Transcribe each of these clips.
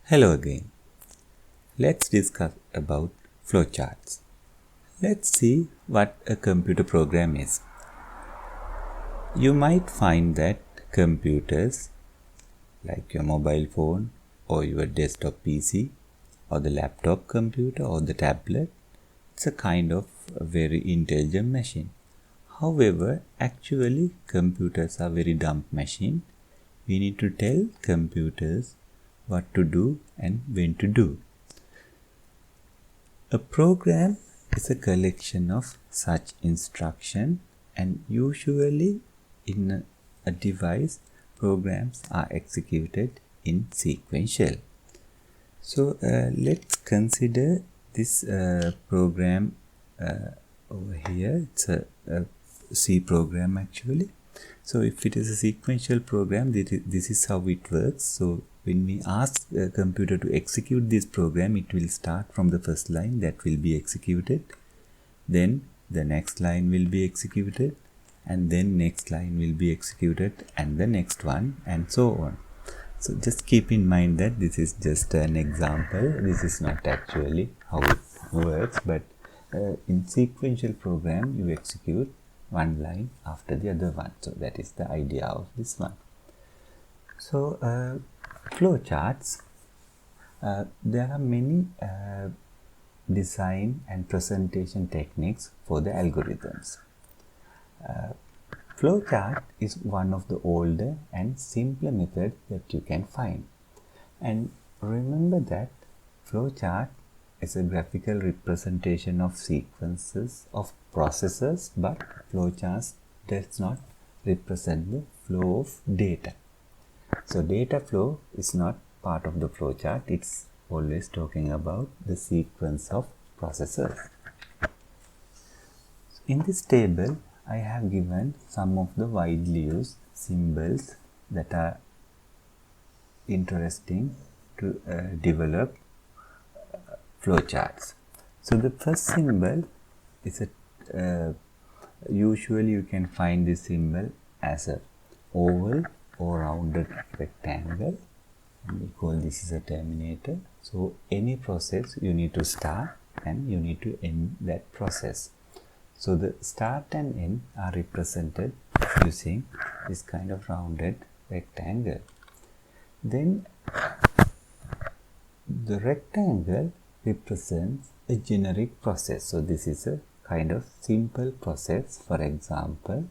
Hello again. Let's discuss about flowcharts. Let's see what a computer program is. You might find that computers like your mobile phone or your desktop PC or the laptop computer or the tablet, it's a kind of a very intelligent machine. However, actually computers are very dumb machine. We need to tell computers what to do and when to do. A program is a collection of such instructions, and usually in a device programs are executed in sequential. So let's consider this program over here. It's a C program actually. So if it is a sequential program, this is how it works. So when we ask a computer to execute this program, it will start from the first line that will be executed. Then the next line will be executed, and then next line will be executed, and the next one, and so on. So just keep in mind that this is just an example. This is not actually how it works, but in sequential program you execute one line after the other one. So that is the idea of this one. So flowcharts, there are many design and presentation techniques for the algorithms. Flowchart is one of the older and simpler methods that you can find. And remember that flowchart is a graphical representation of sequences of processes, but flowchart does not represent the flow of data. So data flow is not part of the flowchart. It's always talking about the sequence of processes. In this table, I have given some of the widely used symbols that are interesting to develop flowcharts. So the first symbol is usually you can find this symbol as a oval or rounded rectangle, and we call this is a terminator. So any process you need to start and you need to end that process. So the start and end are represented using this kind of rounded rectangle. Then the rectangle represents a generic process. So this is a kind of simple process. For example,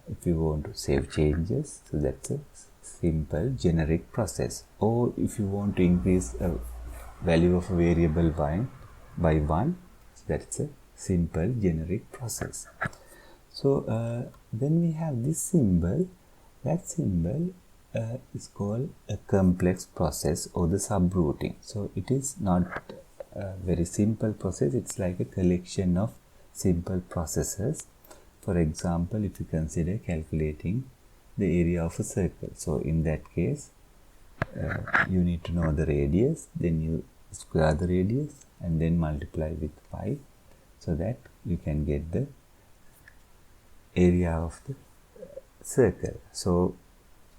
if you want to save changes, so that's a simple generic process. Or if you want to increase a value of a variable by 1, so that's a simple generic process. So then we have this symbol. That symbol is called a complex process or the subrouting. So it is not a very simple process. It's like a collection of simple processes. For example, if you consider calculating the area of a circle, so in that case you need to know the radius, then you square the radius and then multiply with pi, so that you can get the area of the circle. So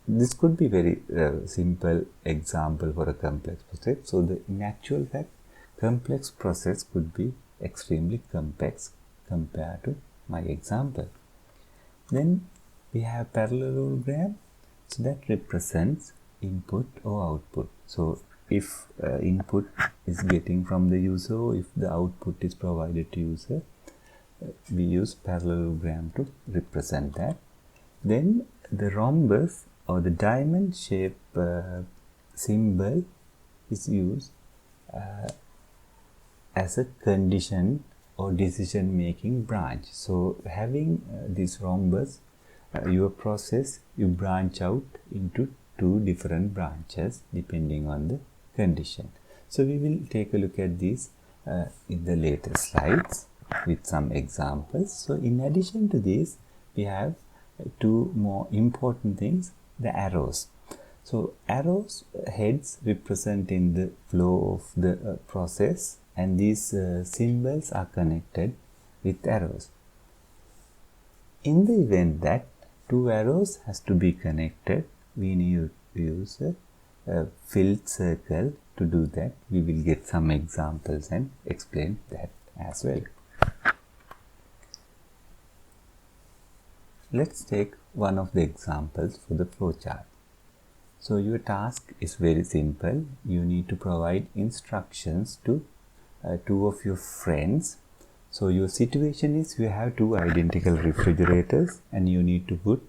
this could be very simple example for a complex process. So in actual fact, complex process could be extremely complex compared to my example. Then we have parallelogram, so that represents input or output. So if input is getting from the user, or if the output is provided to user, we use parallelogram to represent that. Then the rhombus or the diamond shape symbol is used as a condition or decision making branch. So having this rhombus, your process, you branch out into two different branches depending on the condition. So we will take a look at these in the later slides with some examples. So in addition to this, we have two more important things, the arrows. So arrows, heads representing the flow of the process, and these symbols are connected with arrows. In the event that two arrows has to be connected, we need to use a filled circle. To do that, we will get some examples and explain that as well. Let's take one of the examples for the flowchart. So your task is very simple. You need to provide instructions to two of your friends. So your situation is you have two identical refrigerators and you need to put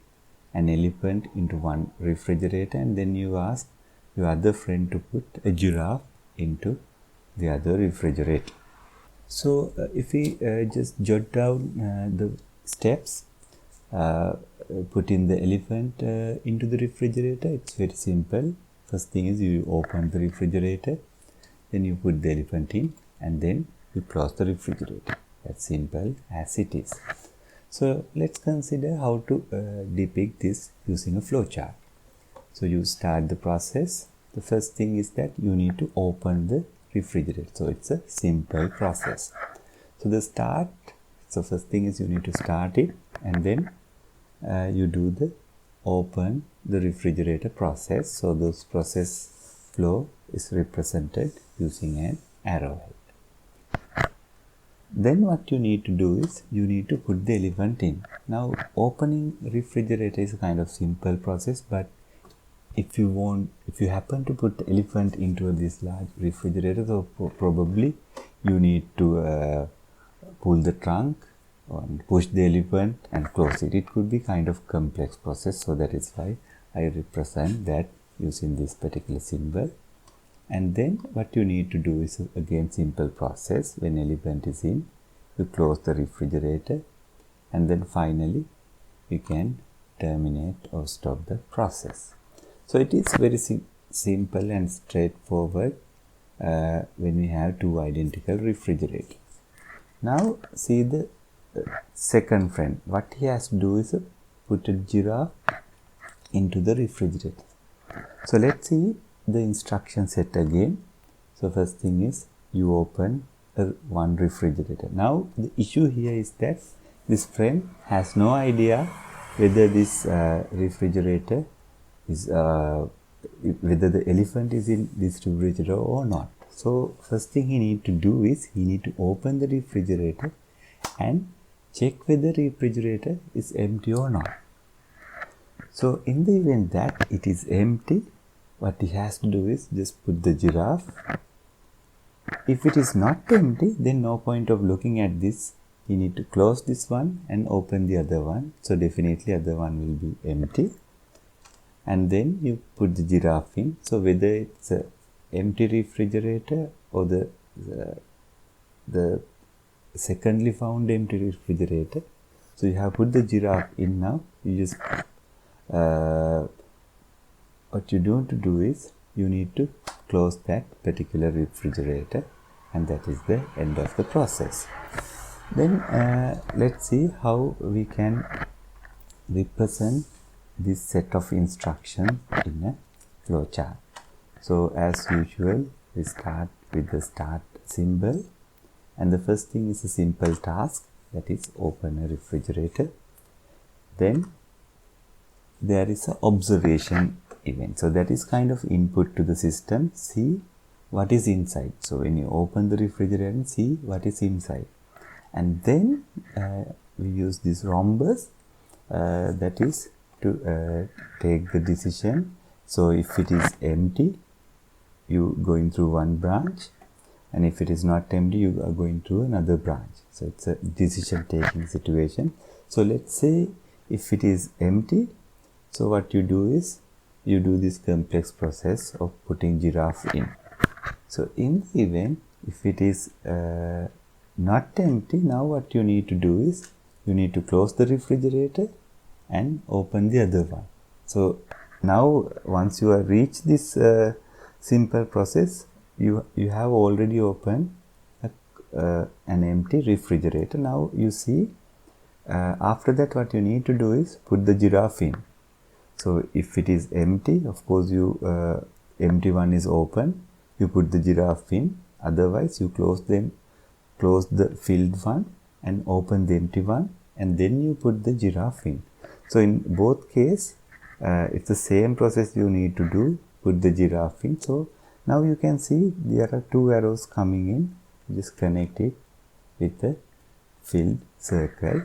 an elephant into one refrigerator, and then you ask your other friend to put a giraffe into the other refrigerator. So if we just jot down the steps, put in the elephant into the refrigerator, it's very simple. First thing is you open the refrigerator, then you put the elephant in, and then you close the refrigerator. That's simple as it is. So let's consider how to depict this using a flowchart. So you start the process. The first thing is that you need to open the refrigerator. So it's a simple process. So so first thing is you need to start it, and then you do the open the refrigerator process. So this process flow is represented using an arrowhead. Then what you need to do is you need to put the elephant in. Now opening refrigerator is a kind of simple process, but if you happen to put the elephant into this large refrigerator, so probably you need to pull the trunk and push the elephant and close it. It could be kind of complex process, so that is why I represent that using this particular symbol. And then what you need to do is again simple process. When elephant is in, you close the refrigerator, and then finally you can terminate or stop the process. So it is very simple and straightforward when we have two identical refrigerators. Now see the second friend. What he has to do is put a giraffe into the refrigerator. So let's see the instruction set again. So first thing is you open one refrigerator. Now the issue here is that this friend has no idea whether this refrigerator is whether the elephant is in this refrigerator or not. So first thing he need to do is he need to open the refrigerator and check whether the refrigerator is empty or not. So in the event that it is empty, what he has to do is just put the giraffe. If it is not empty, then no point of looking at this. You need to close this one and open the other one. So definitely other one will be empty. And then you put the giraffe in. So whether it's an empty refrigerator or the secondly found empty refrigerator, so you have put the giraffe in now. You just what you need to do is you need to close that particular refrigerator, and that is the end of the process. Then let's see how we can represent this set of instructions in a flowchart. So as usual, we start with the start symbol, and the first thing is a simple task, that is open a refrigerator. Then there is an observation event. So that is kind of input to the system. See what is inside. So when you open the refrigerator and see what is inside, and then we use this rhombus, that is to take the decision. So if it is empty, you going through one branch, and if it is not empty, you are going through another branch. So it's a decision taking situation. So let's say if it is empty, so what you do is you do this complex process of putting giraffe in. So in the event if it is not empty, now what you need to do is you need to close the refrigerator and open the other one. So now once you have reached this simple process, you have already opened an empty refrigerator. Now you see after that what you need to do is put the giraffe in. So if it is empty, of course you empty one is open, you put the giraffe in. Otherwise you close the filled one and open the empty one, and then you put the giraffe in. So in both cases it's the same process you need to do. put the giraffe in. So now you can see there are two arrows coming in. Just connect it with the filled circle.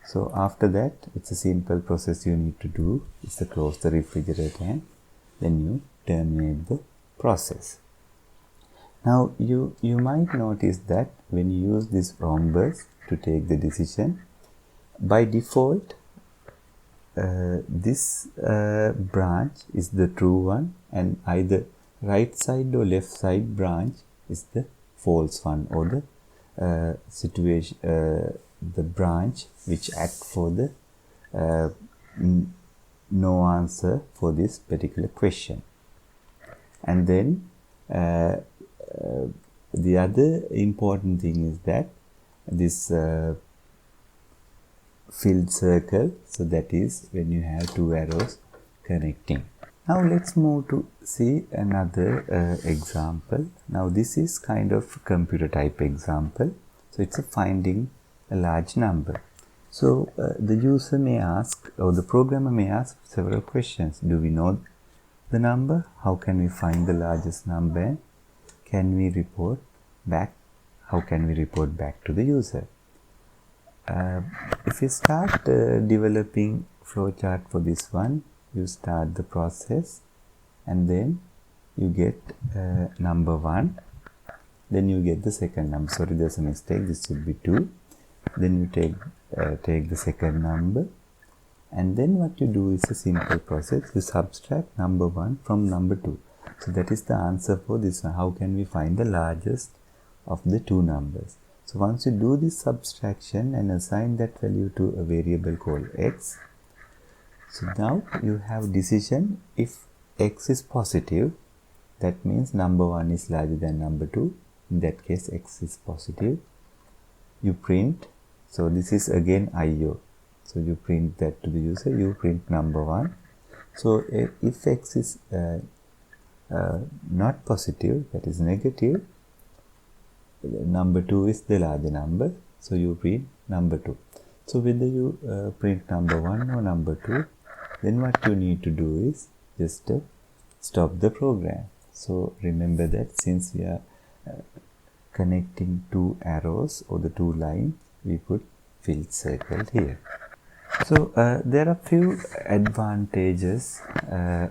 So after that, it's a simple process you need to do. It's to close the refrigerator and then you terminate the process. Now you might notice that when you use this rhombus to take the decision, by default this branch is the true one, and either right side or left side branch is the false one, or the situation, the branch which act for the no answer for this particular question. And then the other important thing is that this filled circle, so that is when you have two arrows connecting. Now let's move to see another example. Now this is kind of computer type example. So it's a finding a large number. So the user may ask, or the programmer may ask several questions. Do we know the number? How can we find the largest number? Can we report back? How can we report back to the user? If you start developing flowchart for this one, you start the process and then you get number 1, then you get the second number. Sorry, there's a mistake, this should be 2. Then you take the second number, and then what you do is a simple process. You subtract number 1 from number 2. So that is the answer for this one. How can we find the largest of the two numbers? So once you do this subtraction and assign that value to a variable called x, so now you have decision. If x is positive, that means number 1 is larger than number 2. In that case, x is positive. You print. So this is again IO. So you print that to the user. You print number 1. So if x is not positive, that is negative, number 2 is the larger number. So you print number 2. So whether you print number 1 or number 2, then what you need to do is just stop the program. So remember that since we are connecting two arrows or the two lines, we put filled circle here. So there are few advantages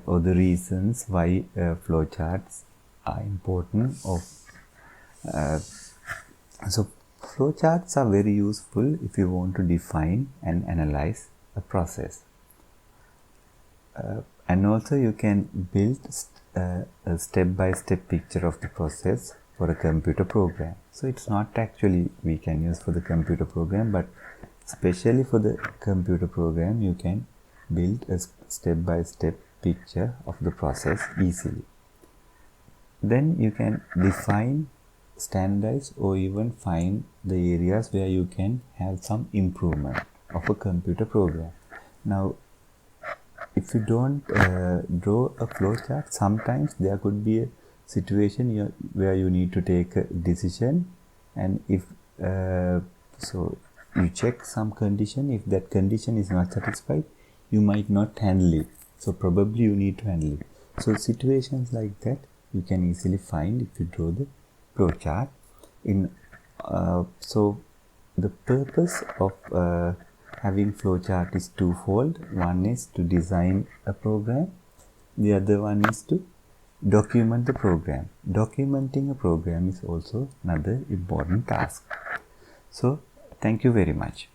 or the reasons why flowcharts are important. So flowcharts are very useful if you want to define and analyze a process. And also you can build a step-by-step picture of the process for a computer program. So it's not actually we can use for the computer program, but especially for the computer program you can build a step-by-step picture of the process easily. Then you can define, standardize, or even find the areas where you can have some improvement of a computer program. Now if you don't draw a flowchart, sometimes there could be a situation where you need to take a decision, and if so you check some condition. If that condition is not satisfied, you might not handle it. So probably you need to handle it. So situations like that you can easily find if you draw the flowchart. So the purpose of having flowchart is twofold. One is to design a program. The other one is to document the program. Documenting a program is also another important task. So thank you very much.